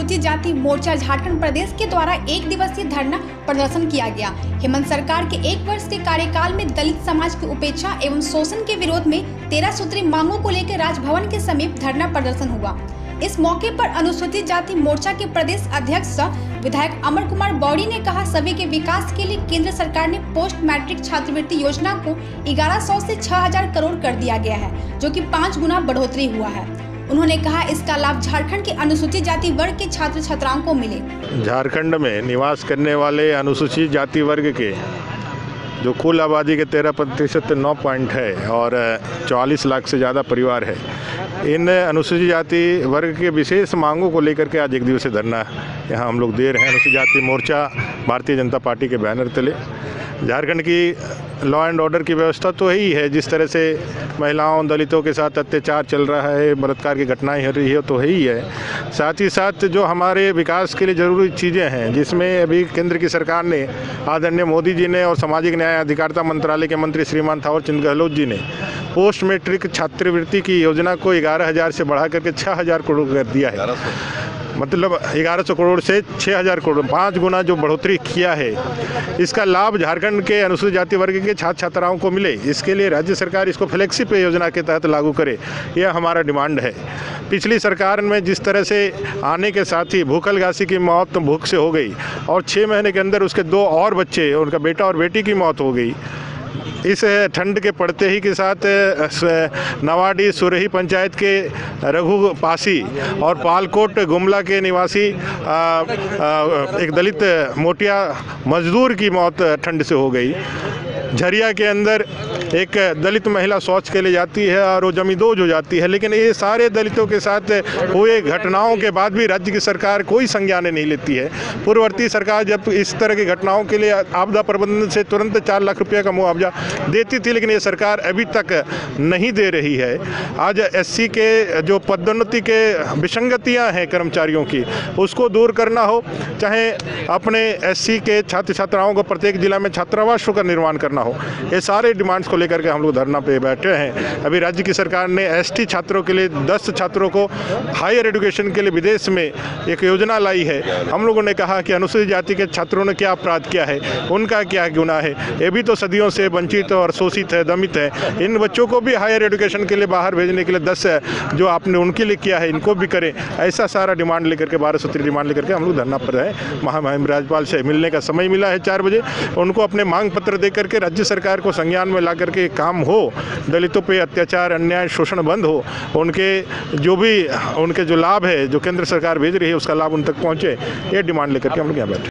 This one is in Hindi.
अनुसूचित जाति मोर्चा झारखंड प्रदेश के द्वारा 1 दिवसीय धरना प्रदर्शन किया गया। हेमंत सरकार के 1 वर्ष के कार्यकाल में दलित समाज की उपेक्षा एवं शोषण के विरोध में 13 सूत्री मांगों को लेकर राजभवन के समीप धरना प्रदर्शन हुआ। इस मौके पर अनुसूचित जाति मोर्चा के प्रदेश अध्यक्ष विधायक अमर कुमार बौड़ी ने कहा, सभी के विकास के लिए केंद्र सरकार ने पोस्ट मैट्रिक छात्रवृत्ति योजना को 1100 से 6000 करोड़ कर दिया गया है, जो कि 5 गुना बढ़ोतरी हुआ है। उन्होंने कहा, इसका लाभ झारखंड के अनुसूचित जाति वर्ग के छात्र छात्राओं को मिले। झारखंड में निवास करने वाले अनुसूचित जाति वर्ग के जो कुल आबादी के 13% 9 पॉइंट है और 44 लाख से ज़्यादा परिवार है, इन अनुसूचित जाति वर्ग के विशेष मांगों को लेकर के आज 1 दिवसीय धरना यहाँ हम लोग दे रहे हैं। अनुसूचित जाति मोर्चा भारतीय जनता पार्टी के बैनर तले। झारखंड की लॉ एंड ऑर्डर की व्यवस्था तो यही है, जिस तरह से महिलाओं दलितों के साथ अत्याचार चल रहा है, बलात्कार की घटनाएं हो रही है, तो यही है। साथ ही साथ जो हमारे विकास के लिए ज़रूरी चीज़ें हैं, जिसमें अभी केंद्र की सरकार ने, आदरणीय मोदी जी ने और सामाजिक न्याय अधिकारिता मंत्रालय के मंत्री श्रीमान थावरचंद गहलोत जी ने पोस्ट मैट्रिक छात्रवृत्ति की योजना को 11,000 से बढ़ा करके 6,000 करोड़ कर दिया है। मतलब 1100 करोड़ से 6,000 करोड़, 5 गुना जो बढ़ोतरी किया है। इसका लाभ झारखंड के अनुसूचित जाति वर्ग के छात्र छात्राओं को मिले, इसके लिए राज्य सरकार इसको फ्लेक्सी पे योजना के तहत लागू करे, यह हमारा डिमांड है। पिछली सरकार में जिस तरह से आने के साथ ही भूखलगासी की मौत भूख से हो गई और 6 महीने के अंदर उसके 2 और बच्चे, उनका बेटा और बेटी की मौत हो गई। इस ठंड के पड़ते ही के साथ नवाडी सुरही पंचायत के रघु पासी और पालकोट गुमला के निवासी एक दलित मोटिया मजदूर की मौत ठंड से हो गई। झरिया के अंदर एक दलित महिला शौच के लिए जाती है और वो जमींदोज हो जाती है। लेकिन ये सारे दलितों के साथ हुए घटनाओं के बाद भी राज्य की सरकार कोई संज्ञान नहीं लेती है। पूर्ववर्ती सरकार जब इस तरह की घटनाओं के लिए आपदा प्रबंधन से तुरंत 4 लाख रुपये का मुआवजा देती थी, लेकिन ये सरकार अभी तक नहीं दे रही है। आज SC के जो पदोन्नति के विसंगतियाँ हैं कर्मचारियों की, उसको दूर करना हो, चाहे अपने SC के छात्र छात्राओं को प्रत्येक जिला में छात्रावासों का निर्माण करना हो, ये सारे डिमांड्स को लेकर के हम लोग धरना पे बैठे हैं। अभी राज्य की सरकार ने ST छात्रों के लिए 10 छात्रों को हायर एजुकेशन के लिए विदेश में एक योजना लाई है। हम लोगों ने कहा कि अनुसूचित जाति के छात्रों ने क्या अपराध किया है, उनका क्या गुनाह है, ये भी तो सदियों से वंचित और शोषित है, दमित है। इन बच्चों को भी हायर एजुकेशन के लिए बाहर भेजने के लिए 10 जो आपने उनके लिए किया है, इनको भी करें। ऐसा सारा डिमांड लेकर के 12 सूत्री डिमांड लेकर के हम लोग धरना पर हैं। महामहिम राज्यपाल से मिलने का समय मिला है 4 बजे। उनको अपने मांग पत्र दे करके राज्य सरकार को संज्ञान में ला करके काम हो, दलितों पे अत्याचार अन्याय शोषण बंद हो, उनके जो लाभ है जो केंद्र सरकार भेज रही है उसका लाभ उन तक पहुंचे, ये डिमांड लेकर के हम लोग यहाँ बैठे।